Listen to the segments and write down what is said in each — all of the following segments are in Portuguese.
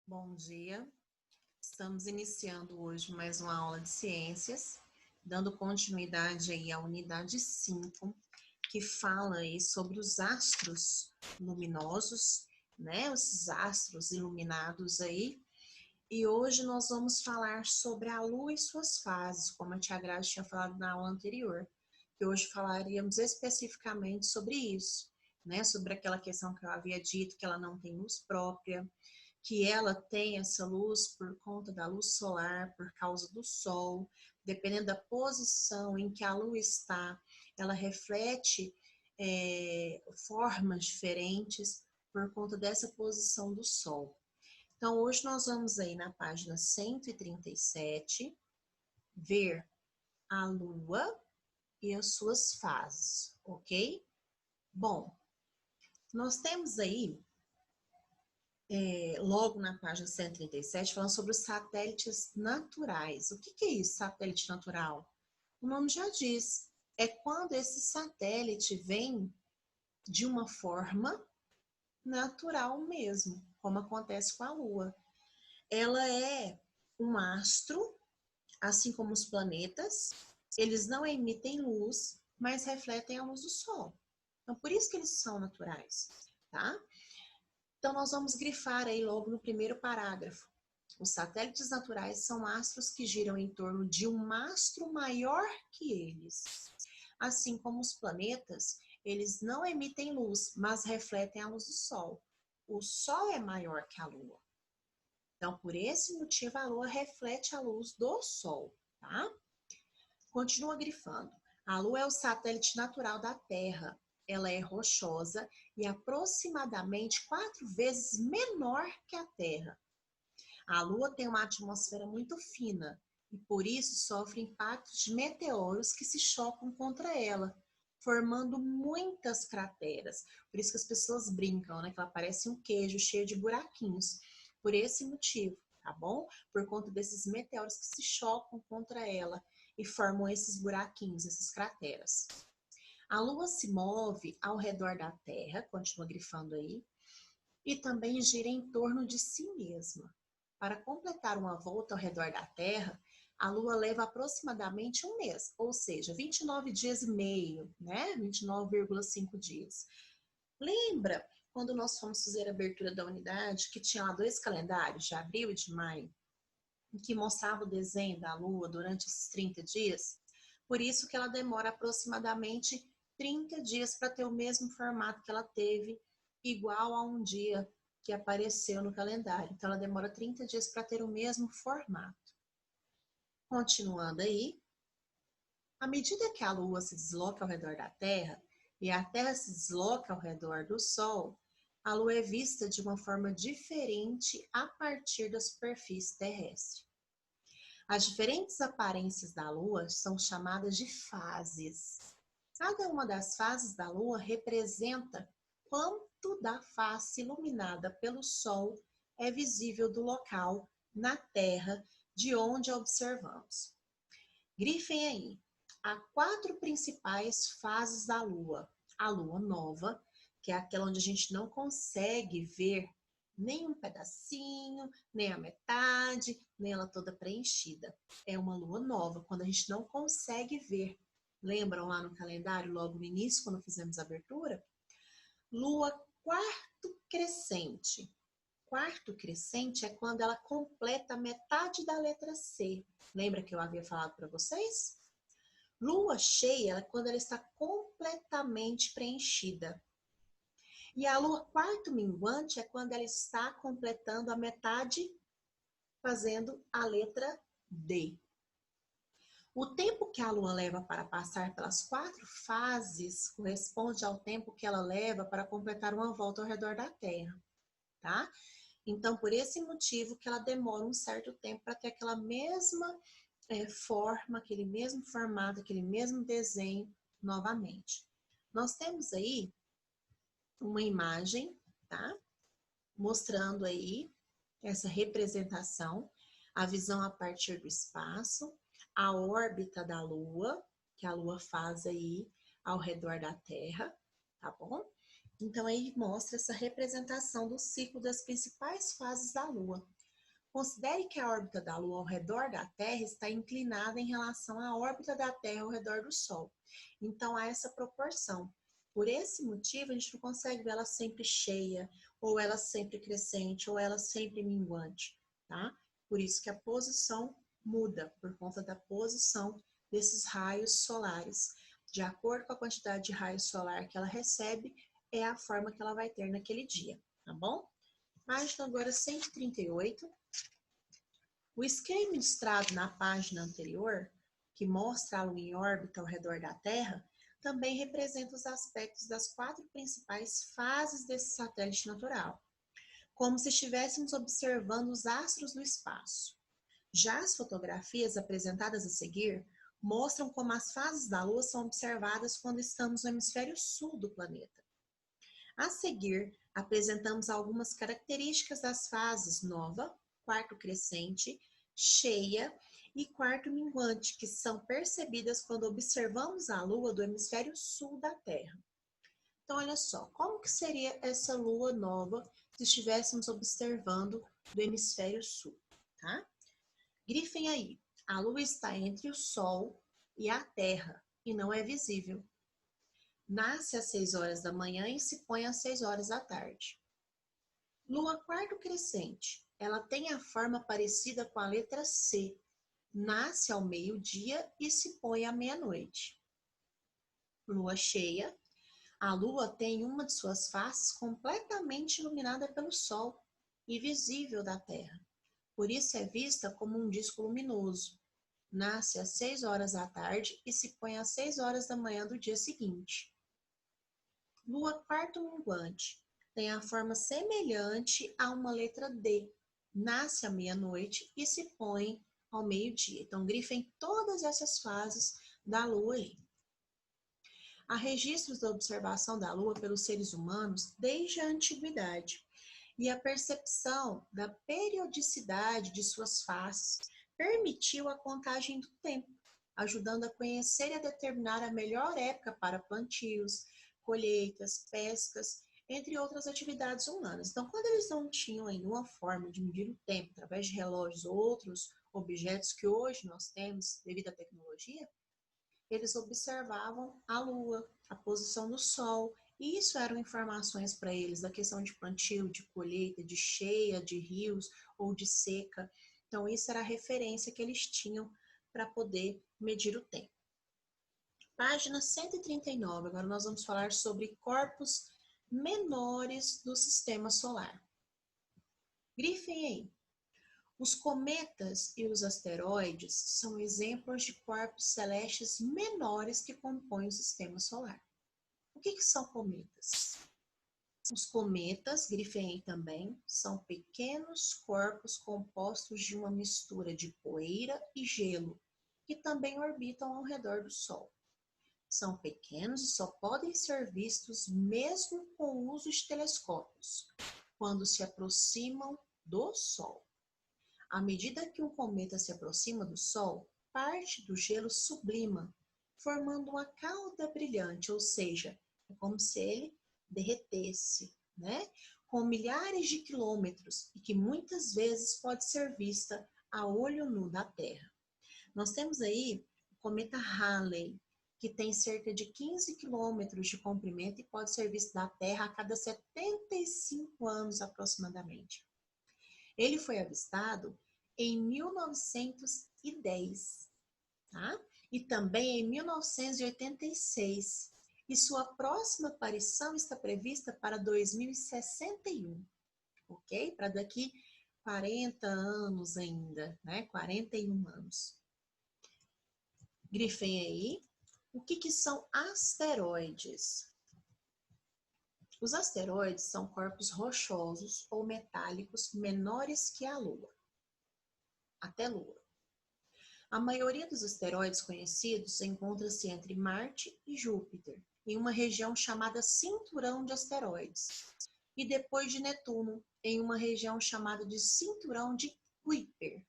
Bom dia, estamos iniciando hoje mais uma aula de ciências, dando continuidade aí à unidade 5, que fala aí sobre os astros luminosos, né, os astros iluminados aí, e hoje nós vamos falar sobre a Lua e suas fases, como a tia Graça tinha falado na aula anterior, que hoje falaríamos especificamente sobre isso, né, sobre aquela questão que eu havia dito, que ela não tem luz própria, que ela tem essa luz por conta da luz solar, por causa do sol, dependendo da posição em que a lua está, ela reflete formas diferentes por conta dessa posição do sol. Então, hoje nós vamos aí na página 137 ver a lua e as suas fases, ok? Bom, nós temos aí logo na página 137, falando sobre os satélites naturais. O que é isso, satélite natural? O nome já diz, é quando esse satélite vem de uma forma natural mesmo, como acontece com a Lua. Ela é um astro, assim como os planetas, eles não emitem luz, mas refletem a luz do Sol. Então, por isso que eles são naturais, tá? Então, nós vamos grifar aí logo no primeiro parágrafo. Os satélites naturais são astros que giram em torno de um astro maior que eles. Assim como os planetas, eles não emitem luz, mas refletem a luz do Sol. O Sol é maior que a Lua. Então, por esse motivo, a Lua reflete a luz do Sol, tá? Continua grifando. A Lua é o satélite natural da Terra. Ela é rochosa e aproximadamente 4 vezes menor que a Terra. A Lua tem uma atmosfera muito fina e por isso sofre impactos de meteoros que se chocam contra ela, formando muitas crateras. Por isso que as pessoas brincam, né? Que ela parece um queijo cheio de buraquinhos. Por esse motivo, tá bom? Por conta desses meteoros que se chocam contra ela e formam esses buraquinhos, essas crateras. A Lua se move ao redor da Terra, continua grifando aí, e também gira em torno de si mesma. Para completar uma volta ao redor da Terra, a Lua leva aproximadamente um mês, ou seja, 29 dias e meio, né? 29,5 dias. Lembra quando nós fomos fazer a abertura da unidade, que tinha lá 2 calendários, de abril e de maio, que mostrava o desenho da Lua durante esses 30 dias? Por isso que ela demora aproximadamente 30 dias para ter o mesmo formato que ela teve, igual a um dia que apareceu no calendário. Então, ela demora 30 dias para ter o mesmo formato. Continuando aí, à medida que a Lua se desloca ao redor da Terra e a Terra se desloca ao redor do Sol, a Lua é vista de uma forma diferente a partir da superfície terrestre. As diferentes aparências da Lua são chamadas de fases. Cada uma das fases da Lua representa quanto da face iluminada pelo Sol é visível do local na Terra de onde a observamos. Grifem aí. Há 4 principais fases da Lua. A Lua nova, que é aquela onde a gente não consegue ver nem um pedacinho, nem a metade, nem ela toda preenchida. É uma lua nova, quando a gente não consegue ver. Lembram lá no calendário, logo no início, quando fizemos a abertura? Lua quarto crescente. Quarto crescente é quando ela completa metade da letra C. Lembra que eu havia falado para vocês? Lua cheia é quando ela está completamente preenchida. E a lua quarto minguante é quando ela está completando a metade, fazendo a letra D. O tempo que a lua leva para passar pelas 4 fases corresponde ao tempo que ela leva para completar uma volta ao redor da Terra, tá? Então, por esse motivo que ela demora um certo tempo para ter aquela mesma forma, aquele mesmo formato, aquele mesmo desenho novamente. Nós temos aí uma imagem, tá? Mostrando aí essa representação, a visão a partir do espaço, a órbita da Lua, que a Lua faz aí ao redor da Terra, tá bom? Então, aí mostra essa representação do ciclo das principais fases da Lua. Considere que a órbita da Lua ao redor da Terra está inclinada em relação à órbita da Terra ao redor do Sol. Então, há essa proporção. Por esse motivo, a gente não consegue ver ela sempre cheia, ou ela sempre crescente, ou ela sempre minguante, tá? Por isso que a posição muda, por conta da posição desses raios solares. De acordo com a quantidade de raio solar que ela recebe, é a forma que ela vai ter naquele dia, tá bom? Página agora 138. O esquema ilustrado na página anterior, que mostra a Lua em órbita ao redor da Terra, também representa os aspectos das 4 principais fases desse satélite natural, como se estivéssemos observando os astros do espaço. Já as fotografias apresentadas a seguir mostram como as fases da Lua são observadas quando estamos no hemisfério sul do planeta. A seguir, apresentamos algumas características das fases nova, quarto crescente, cheia e quarto minguante, que são percebidas quando observamos a Lua do hemisfério sul da Terra. Então, olha só, como que seria essa Lua nova se estivéssemos observando do hemisfério sul, tá? Grifem aí, a Lua está entre o Sol e a Terra e não é visível. Nasce às 6 horas da manhã e se põe às 6 horas da tarde. Lua quarto crescente. Ela tem a forma parecida com a letra C. Nasce ao meio-dia e se põe à meia-noite. Lua cheia. A Lua tem uma de suas faces completamente iluminada pelo Sol e visível da Terra. Por isso é vista como um disco luminoso. Nasce às 6 horas da tarde e se põe às 6 horas da manhã do dia seguinte. Lua quarto minguante. Tem a forma semelhante a uma letra D. Nasce à meia-noite e se põe ao meio-dia. Então, grifem todas essas fases da Lua aí. Há registros da observação da Lua pelos seres humanos desde a antiguidade. E a percepção da periodicidade de suas faces permitiu a contagem do tempo, ajudando a conhecer e a determinar a melhor época para plantios, colheitas, pescas, entre outras atividades humanas. Então, quando eles não tinham ainda uma forma de medir o tempo através de relógios ou outros objetos que hoje nós temos devido à tecnologia, eles observavam a Lua, a posição do Sol, e isso eram informações para eles da questão de plantio, de colheita, de cheia, de rios ou de seca. Então, isso era a referência que eles tinham para poder medir o tempo. Página 139, agora nós vamos falar sobre corpos menores do sistema solar. Grifem aí. Os cometas e os asteroides são exemplos de corpos celestes menores que compõem o sistema solar. O que são cometas? Os cometas, grifem aí também, são pequenos corpos compostos de uma mistura de poeira e gelo, que também orbitam ao redor do Sol. São pequenos e só podem ser vistos mesmo com o uso de telescópios, quando se aproximam do Sol. À medida que um cometa se aproxima do Sol, parte do gelo sublima, formando uma cauda brilhante, ou seja, é como se ele derretesse, né? Com milhares de quilômetros e que muitas vezes pode ser vista a olho nu da Terra. Nós temos aí o cometa Halley, que tem cerca de 15 quilômetros de comprimento e pode ser visto da Terra a cada 75 anos aproximadamente. Ele foi avistado em 1910, tá? E também em 1986. E sua próxima aparição está prevista para 2061, ok? Para daqui 40 anos ainda, né? 41 anos. Grifem aí. O que são asteroides? Os asteroides são corpos rochosos ou metálicos menores que a Lua, até Lua. A maioria dos asteroides conhecidos encontra-se entre Marte e Júpiter, em uma região chamada Cinturão de Asteroides, e depois de Netuno, em uma região chamada de Cinturão de Kuiper.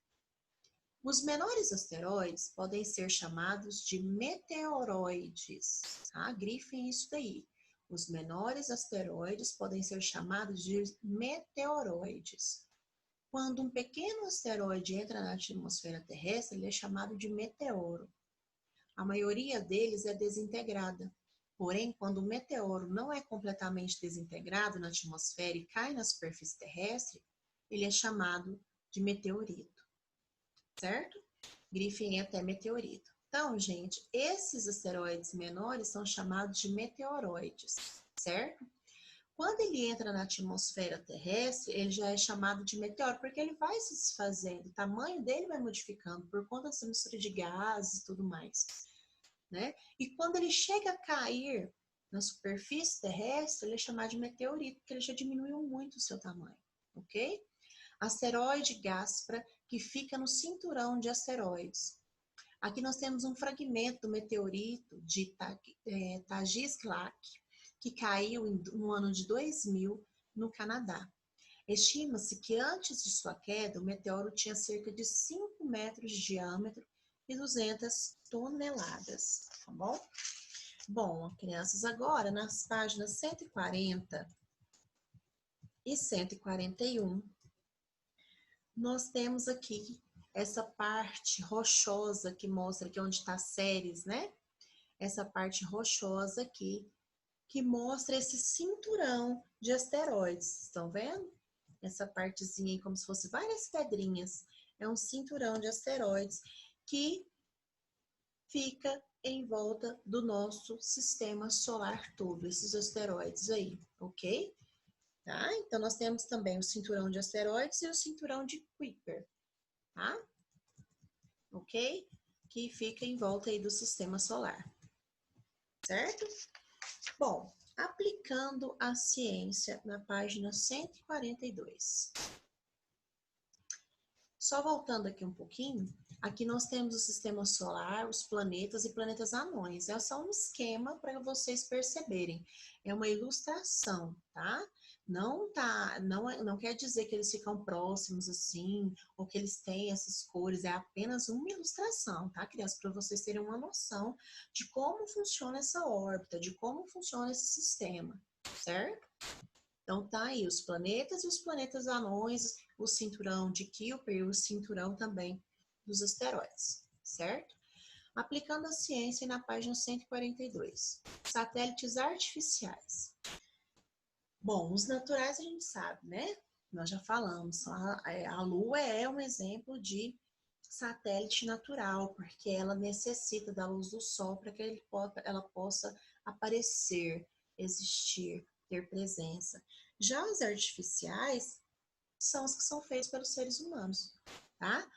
Os menores asteroides podem ser chamados de meteoroides, tá? Grifem isso daí. Os menores asteroides podem ser chamados de meteoroides. Quando um pequeno asteroide entra na atmosfera terrestre, ele é chamado de meteoro. A maioria deles é desintegrada. Porém, quando o meteoro não é completamente desintegrado na atmosfera e cai na superfície terrestre, ele é chamado de meteorito, certo? Grifem até meteorito. Então, gente, esses asteroides menores são chamados de meteoroides, certo? Quando ele entra na atmosfera terrestre, ele já é chamado de meteoro, porque ele vai se desfazendo, o tamanho dele vai modificando por conta da mistura de gases e tudo mais, né? E quando ele chega a cair na superfície terrestre, ele é chamado de meteorito, porque ele já diminuiu muito o seu tamanho, ok? Asteroide Gaspra, que fica no cinturão de asteroides. Aqui nós temos um fragmento do meteorito de Tagish-Clark, que caiu no ano de 2000 no Canadá. Estima-se que antes de sua queda, o meteoro tinha cerca de 5 metros de diâmetro e 200 toneladas, tá bom? Bom, crianças, agora nas páginas 140 e 141, nós temos aqui essa parte rochosa que mostra aqui onde está Ceres, né? Essa parte rochosa aqui, que mostra esse cinturão de asteroides. Estão vendo? Essa partezinha aí, como se fosse várias pedrinhas. É um cinturão de asteroides que fica em volta do nosso sistema solar todo, esses asteroides aí, ok? Tá? Então, nós temos também o cinturão de asteroides e o cinturão de Kuiper, tá? Ok? Que fica em volta aí do sistema solar, certo? Bom, aplicando a ciência na página 142. Só voltando aqui um pouquinho, aqui nós temos o sistema solar, os planetas e planetas anões. É só um esquema para vocês perceberem. É uma ilustração, tá? Não quer dizer que eles ficam próximos assim, ou que eles têm essas cores, é apenas uma ilustração, tá, crianças? Para vocês terem uma noção de como funciona essa órbita, de como funciona esse sistema, certo? Então tá aí os planetas e os planetas anões, o cinturão de Kuiper e o cinturão também dos asteroides, certo? Aplicando a ciência na página 142. Satélites artificiais. Bom, os naturais a gente sabe, né? Nós já falamos, a Lua é um exemplo de satélite natural, porque ela necessita da luz do Sol para que ela possa aparecer, existir, ter presença. Já os artificiais são os que são feitos pelos seres humanos, tá?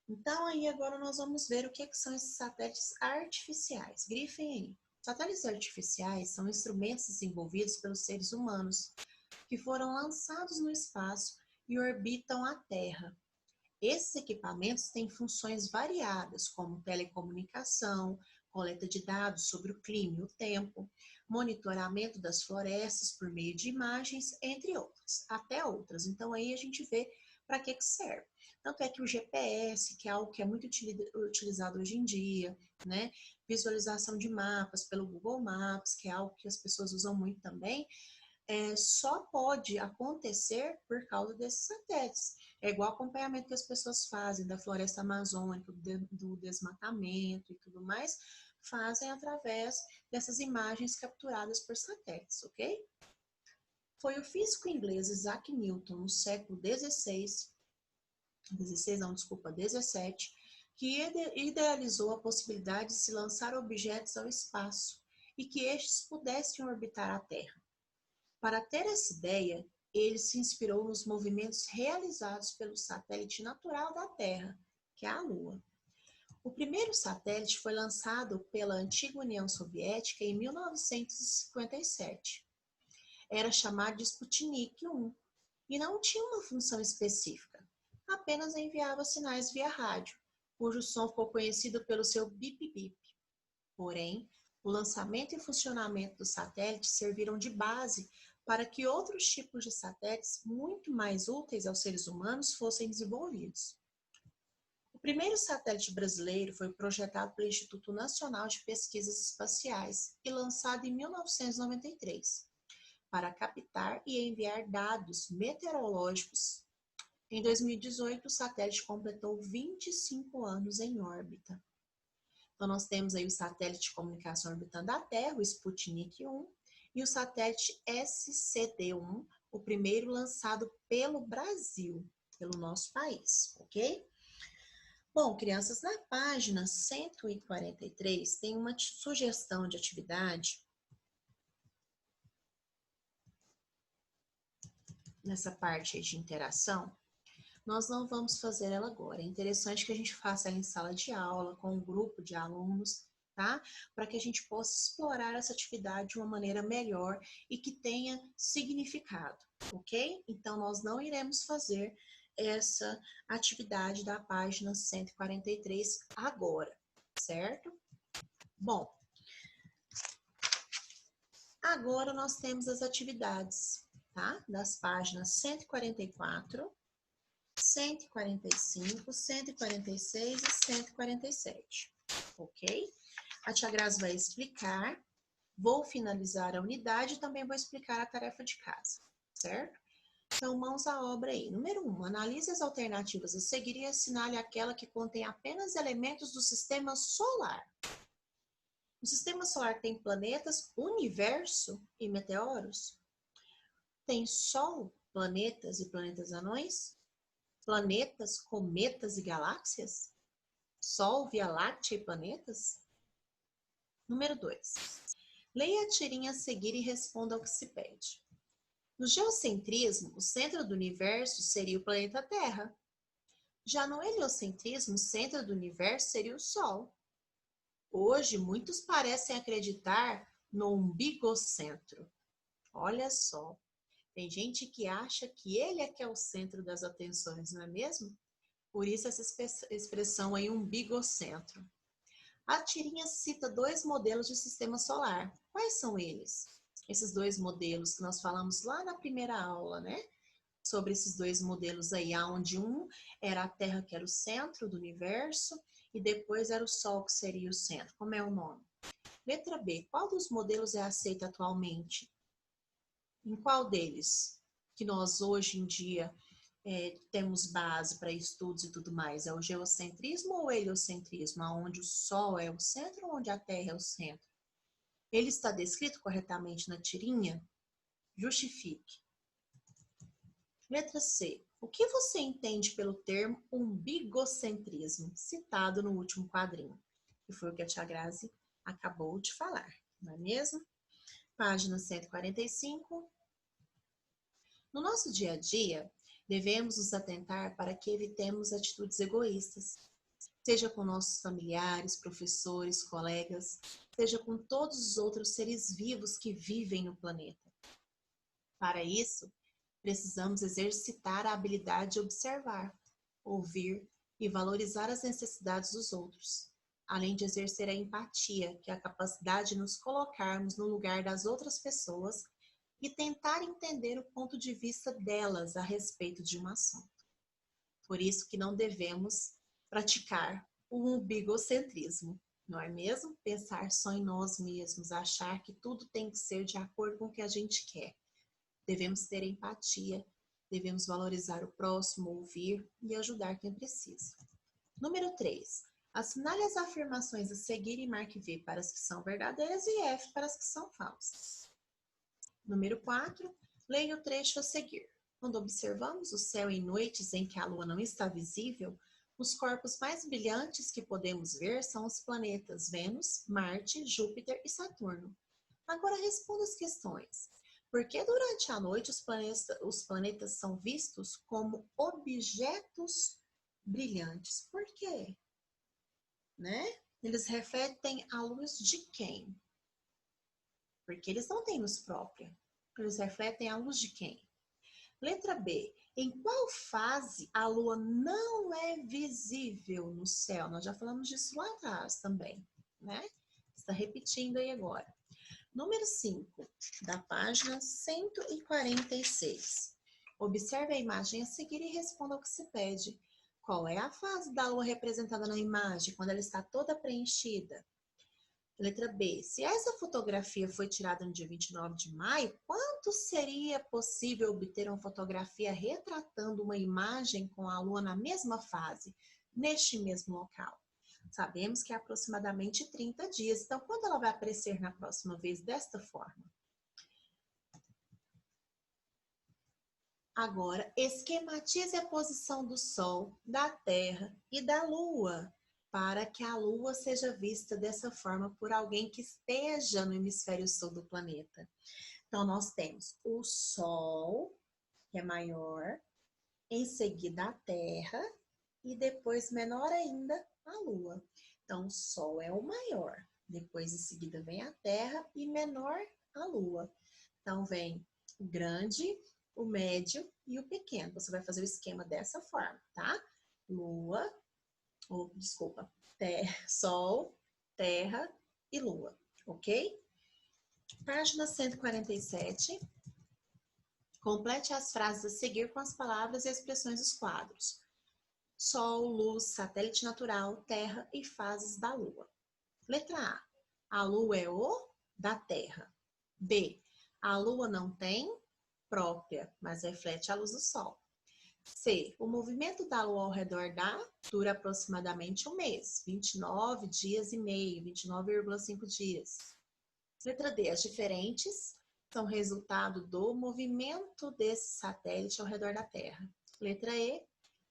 Então, aí agora nós vamos ver o que são esses satélites artificiais. Grifem aí. Satélites artificiais são instrumentos desenvolvidos pelos seres humanos que foram lançados no espaço e orbitam a Terra. Esses equipamentos têm funções variadas, como telecomunicação, coleta de dados sobre o clima e o tempo, monitoramento das florestas por meio de imagens, entre outras, até outras. Então, aí a gente vê para que serve. Tanto é que o GPS, que é algo que é muito utilizado hoje em dia, né? Visualização de mapas pelo Google Maps, que é algo que as pessoas usam muito também, só pode acontecer por causa desses satélites. É igual o acompanhamento que as pessoas fazem da floresta amazônica, do desmatamento e tudo mais, fazem através dessas imagens capturadas por satélites, ok? Foi o físico inglês Isaac Newton, no século XVII, que idealizou a possibilidade de se lançar objetos ao espaço e que estes pudessem orbitar a Terra. Para ter essa ideia, ele se inspirou nos movimentos realizados pelo satélite natural da Terra, que é a Lua. O primeiro satélite foi lançado pela antiga União Soviética em 1957. Era chamado de Sputnik 1 e não tinha uma função específica, apenas enviava sinais via rádio, cujo som ficou conhecido pelo seu bip-bip. Porém, o lançamento e funcionamento do satélite serviram de base para que outros tipos de satélites muito mais úteis aos seres humanos fossem desenvolvidos. O primeiro satélite brasileiro foi projetado pelo Instituto Nacional de Pesquisas Espaciais e lançado em 1993 para captar e enviar dados meteorológicos. Em 2018, o satélite completou 25 anos em órbita. Então, nós temos aí o satélite de comunicação orbitando a Terra, o Sputnik 1, e o satélite SCD-1, o primeiro lançado pelo Brasil, pelo nosso país, ok? Bom, crianças, na página 143 tem uma sugestão de atividade. Nessa parte de interação, nós não vamos fazer ela agora. É interessante que a gente faça ela em sala de aula, com um grupo de alunos, tá? Para que a gente possa explorar essa atividade de uma maneira melhor e que tenha significado, ok? Então, nós não iremos fazer essa atividade da página 143 agora, certo? Bom, agora nós temos as atividades, tá? Das páginas 144, 145, 146 e 147, ok? A tia Grazi vai explicar, vou finalizar a unidade e também vou explicar a tarefa de casa, certo? Então, mãos à obra aí. Número 1, analise as alternativas a seguir e assinale aquela que contém apenas elementos do sistema solar. O sistema solar tem planetas, universo e meteoros? Tem Sol, planetas e planetas anões? Planetas, cometas e galáxias? Sol, Via Láctea e planetas? Número 2. Leia a tirinha a seguir e responda ao que se pede. No geocentrismo, o centro do universo seria o planeta Terra. Já no heliocentrismo, o centro do universo seria o Sol. Hoje, muitos parecem acreditar no umbigocentro. Olha só, tem gente que acha que ele é que é o centro das atenções, não é mesmo? Por isso essa expressão aí, umbigocentro. A tirinha cita 2 modelos de sistema solar. Quais são eles? Esses 2 modelos que nós falamos lá na primeira aula, né? Sobre esses 2 modelos aí, onde um era a Terra, que era o centro do universo, e depois era o Sol, que seria o centro. Como é o nome? Letra B. Qual dos modelos é aceito atualmente? Em qual deles que nós hoje em dia temos base para estudos e tudo mais? É o geocentrismo ou o heliocentrismo, onde o Sol é o centro ou onde a Terra é o centro? Ele está descrito corretamente na tirinha? Justifique. Letra C. O que você entende pelo termo umbigocentrismo, citado no último quadrinho? Que foi o que a tia Grazi acabou de falar, não é mesmo? Página 145. No nosso dia a dia, devemos nos atentar para que evitemos atitudes egoístas, seja com nossos familiares, professores, colegas, seja com todos os outros seres vivos que vivem no planeta. Para isso, precisamos exercitar a habilidade de observar, ouvir e valorizar as necessidades dos outros, além de exercer a empatia, que é a capacidade de nos colocarmos no lugar das outras pessoas e tentar entender o ponto de vista delas a respeito de um assunto. Por isso que não devemos praticar o umbigocentrismo, não é mesmo? Pensar só em nós mesmos, achar que tudo tem que ser de acordo com o que a gente quer. Devemos ter empatia, devemos valorizar o próximo, ouvir e ajudar quem precisa. Número 3. Assinale as afirmações a seguir e marque V para as que são verdadeiras e F para as que são falsas. Número 4. Leia o trecho a seguir. Quando observamos o céu em noites em que a lua não está visível, os corpos mais brilhantes que podemos ver são os planetas Vênus, Marte, Júpiter e Saturno. Agora responda as questões. Por que durante a noite os planetas são vistos como objetos brilhantes? Por quê? Né? Eles refletem a luz de quem? Porque eles não têm luz própria. Eles refletem a luz de quem? Letra B. Em qual fase a lua não é visível no céu? Nós já falamos disso lá atrás também, né? Está repetindo aí agora. Número 5, da página 146. Observe a imagem a seguir e responda ao que se pede. Qual é a fase da Lua representada na imagem, quando ela está toda preenchida? Letra B. Se essa fotografia foi tirada no dia 29 de maio, quanto seria possível obter uma fotografia retratando uma imagem com a Lua na mesma fase, neste mesmo local? Sabemos que é aproximadamente 30 dias. Então, quando ela vai aparecer na próxima vez desta forma? Agora, esquematize a posição do Sol, da Terra e da Lua, para que a Lua seja vista dessa forma por alguém que esteja no hemisfério sul do planeta. Então, nós temos o Sol, que é maior, em seguida a Terra e depois, menor ainda, a Lua. Então, o Sol é o maior, depois em seguida vem a Terra e menor a Lua. Então, vem o grande, o médio e o pequeno. Você vai fazer o esquema dessa forma, tá? Lua, Sol, Terra e Lua, ok? Página 147. Complete as frases a seguir com as palavras e expressões dos quadros. Sol, luz, satélite natural, Terra e fases da Lua. Letra A. A Lua é o da Terra. B. A Lua não tem própria, mas reflete a luz do Sol. C. O movimento da Lua ao redor dura aproximadamente um mês, 29 dias e meio, 29,5 dias. Letra D. As diferentes são resultado do movimento desse satélite ao redor da Terra. Letra E.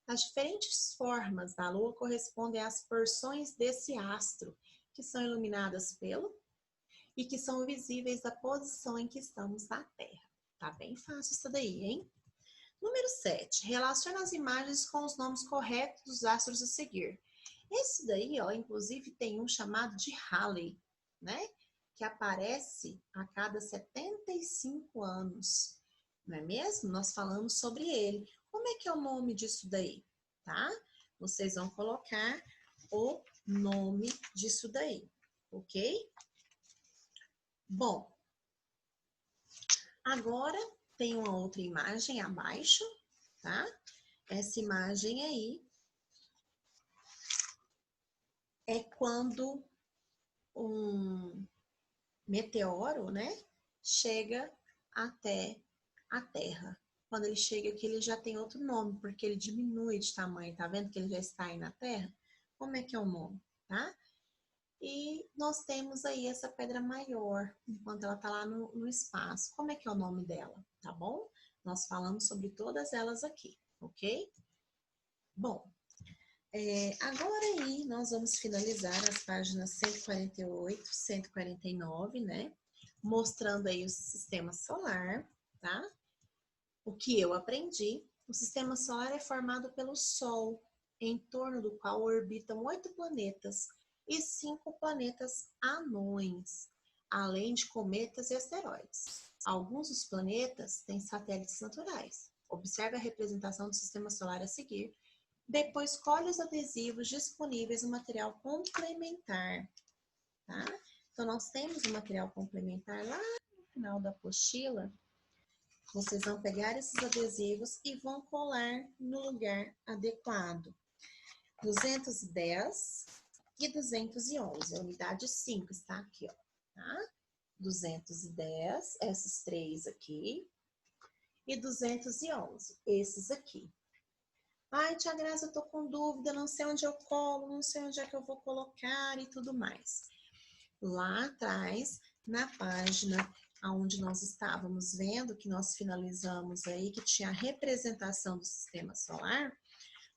As diferentes formas da Lua correspondem às porções desse astro, que são iluminadas pelo e que são visíveis da posição em que estamos na Terra. Tá bem fácil isso daí, hein? Número 7. Relaciona as imagens com os nomes corretos dos astros a seguir. Esse daí, ó, inclusive tem um chamado de Halley, né? Que aparece a cada 75 anos. Não é mesmo? Nós falamos sobre ele. Como é que é o nome disso daí, tá? Vocês vão colocar o nome disso daí, ok? Bom, agora tem uma outra imagem abaixo, tá? Essa imagem aí é quando um meteoro, né, chega até a Terra. Quando ele chega aqui, ele já tem outro nome, porque ele diminui de tamanho, tá vendo que ele já está aí na Terra? Como é que é o nome, tá? E nós temos aí essa pedra maior, enquanto ela tá lá no espaço. Como é que é o nome dela, tá bom? Nós falamos sobre todas elas aqui, ok? Bom, agora aí nós vamos finalizar as páginas 148, 149, né? Mostrando aí o sistema solar, tá? O que eu aprendi, o sistema solar é formado pelo Sol, em torno do qual orbitam 8 planetas e 5 planetas anões, além de cometas e asteroides. Alguns dos planetas têm satélites naturais. Observe a representação do sistema solar a seguir. Depois, colhe os adesivos disponíveis no material complementar, tá? Então, nós temos o material complementar lá no final da apostila. Vocês vão pegar esses adesivos e vão colar no lugar adequado. 210 e 211, a unidade 5 está aqui, ó, tá? 210, esses três aqui, e 211, esses aqui. Ai, tia Graça, eu tô com dúvida, não sei onde eu colo, não sei onde é que eu vou colocar e tudo mais. Lá atrás, na página onde nós estávamos vendo, que nós finalizamos aí, que tinha a representação do sistema solar,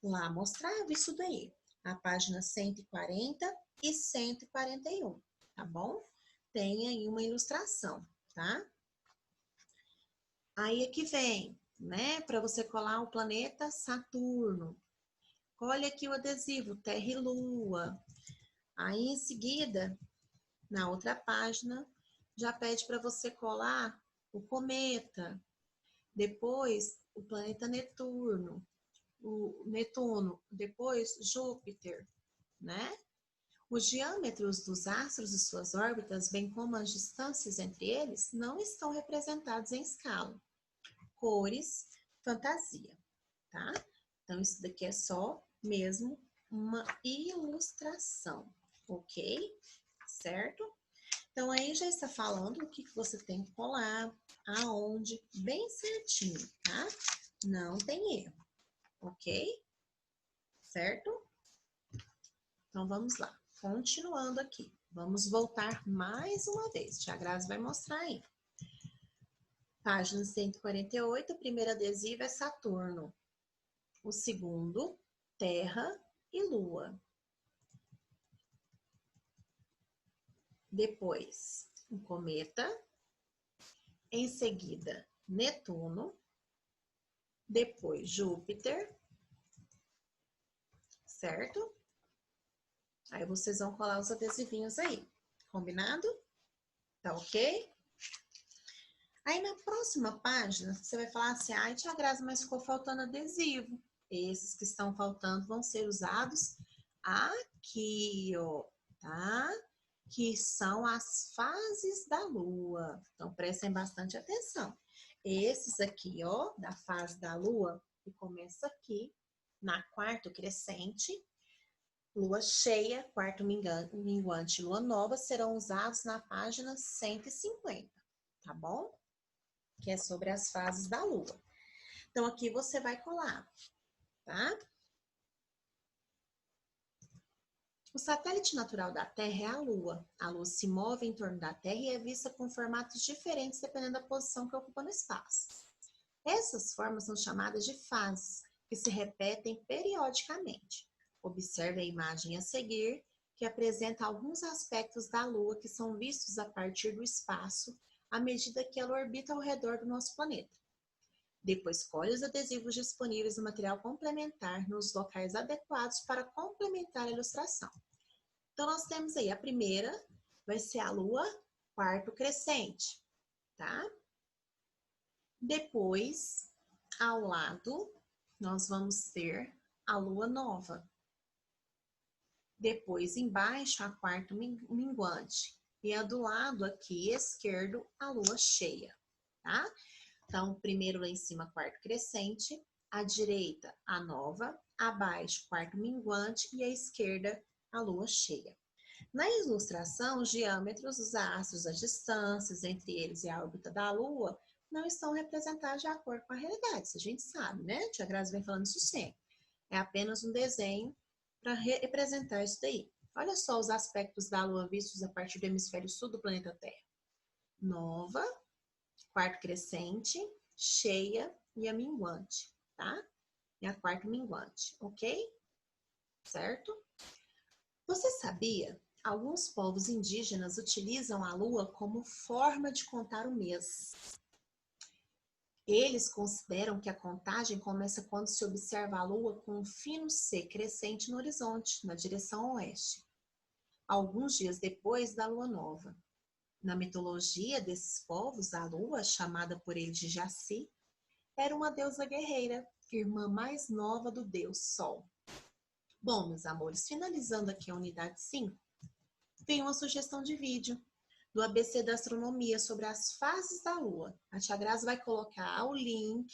lá mostrava isso daí, a página 140 e 141, tá bom? Tem aí uma ilustração, tá? Aí aqui vem, né, para você colar o planeta Saturno. Colhe aqui o adesivo, Terra e Lua. Aí em seguida, na outra página, já pede para você colar o cometa. Depois, o planeta Netuno. Depois Júpiter, né? Os diâmetros dos astros e suas órbitas, bem como as distâncias entre eles, não estão representados em escala. Cores, fantasia, tá? Então, isso daqui é só mesmo uma ilustração, ok? Certo? Então, aí já está falando o que você tem que colar, aonde, bem certinho, tá? Não tem erro, ok? Certo? Então, vamos lá. Continuando aqui. Vamos voltar mais uma vez. Tia Grazi vai mostrar aí. Página 148, o primeiro adesivo é Saturno. O segundo, Terra e Lua. Depois, um cometa. Em seguida, Netuno. Depois, Júpiter. Certo? Aí vocês vão colar os adesivinhos aí. Combinado? Tá ok? Aí na próxima página, você vai falar assim, ai, tia Grazi, mas ficou faltando adesivo. Esses que estão faltando vão ser usados aqui, ó, tá? Que são as fases da Lua. Então, prestem bastante atenção. Esses aqui, ó, da fase da Lua, que começa aqui, na quarto crescente, Lua cheia, quarto minguante, Lua nova, serão usados na página 150, tá bom? Que é sobre as fases da Lua. Então, aqui você vai colar, tá? O satélite natural da Terra é a Lua. A Lua se move em torno da Terra e é vista com formatos diferentes dependendo da posição que ocupa no espaço. Essas formas são chamadas de fases, que se repetem periodicamente. Observe a imagem a seguir, que apresenta alguns aspectos da Lua que são vistos a partir do espaço à medida que ela orbita ao redor do nosso planeta. Depois, colhe os adesivos disponíveis no material complementar nos locais adequados para complementar a ilustração. Então, nós temos aí a primeira, vai ser a Lua quarto crescente, tá? Depois, ao lado, nós vamos ter a Lua nova. Depois, embaixo, a quarto minguante. E a do lado aqui esquerdo, a Lua cheia, tá? Então, primeiro lá em cima, quarto crescente, à direita, a nova, abaixo, quarto minguante e à esquerda, a lua cheia. Na ilustração, os diâmetros dos astros, as distâncias entre eles e a órbita da lua não estão representados de acordo com a realidade, isso a gente sabe, né? Tia Grazi vem falando isso sempre. É apenas um desenho para representar isso daí. Olha só os aspectos da lua vistos a partir do hemisfério sul do planeta Terra. Nova, quarto crescente, cheia e a minguante, tá? E a quarto minguante, ok? Certo? Você sabia? Alguns povos indígenas utilizam a lua como forma de contar o mês. Eles consideram que a contagem começa quando se observa a lua com um fino C crescente no horizonte, na direção oeste, alguns dias depois da lua nova. Na mitologia desses povos, a lua, chamada por eles de Jaci, era uma deusa guerreira, irmã mais nova do deus Sol. Bom, meus amores, finalizando aqui a unidade 5, tem uma sugestão de vídeo do ABC da Astronomia sobre as fases da Lua. A Tia Grazi vai colocar o link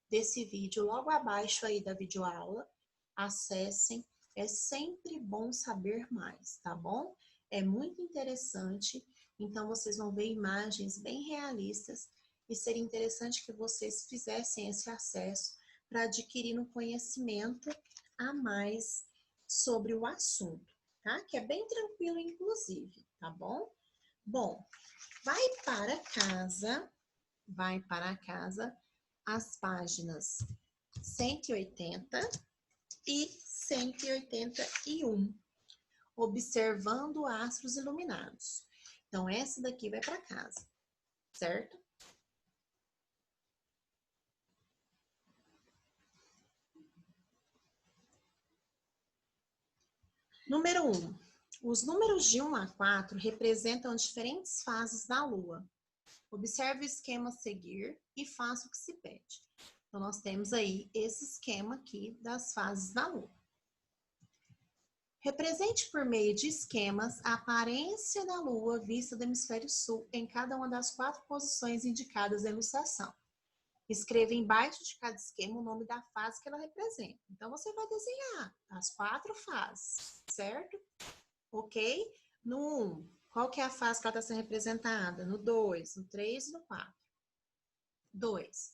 desse vídeo logo abaixo aí da videoaula. Acessem, é sempre bom saber mais, tá bom? É muito interessante, então vocês vão ver imagens bem realistas e seria interessante que vocês fizessem esse acesso para adquirir um conhecimento a mais sobre o assunto, tá? Que é bem tranquilo, inclusive, tá bom? Bom, vai para casa as páginas 180 e 181, observando astros iluminados. Então, essa daqui vai para casa, certo? Número 1. Os números de 1 a 4 representam diferentes fases da Lua. Observe o esquema a seguir e faça o que se pede. Então, nós temos aí esse esquema aqui das fases da Lua. Represente por meio de esquemas a aparência da Lua vista do hemisfério sul em cada uma das 4 posições indicadas na ilustração. Escreva embaixo de cada esquema o nome da fase que ela representa. Então, você vai desenhar as 4 fases, certo? Ok? No 1, qual que é a fase que ela está sendo representada? No 2, no 3 e no 4. 2.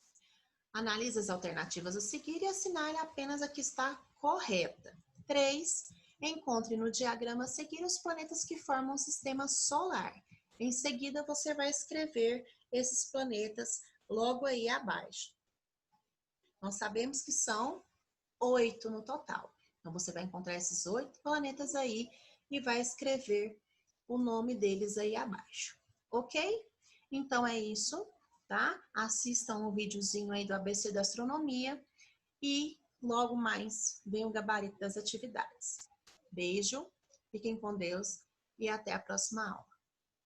Analise as alternativas a seguir e assinale apenas a que está correta. 3. Encontre no diagrama a seguir os planetas que formam o sistema solar. Em seguida, você vai escrever esses planetas logo aí abaixo. Nós sabemos que são 8 no total. Então, você vai encontrar esses 8 planetas aí e vai escrever o nome deles aí abaixo. Ok? Então, é isso, tá? Assistam o videozinho aí do ABC da Astronomia e logo mais vem o gabarito das atividades. Beijo, fiquem com Deus e até a próxima aula.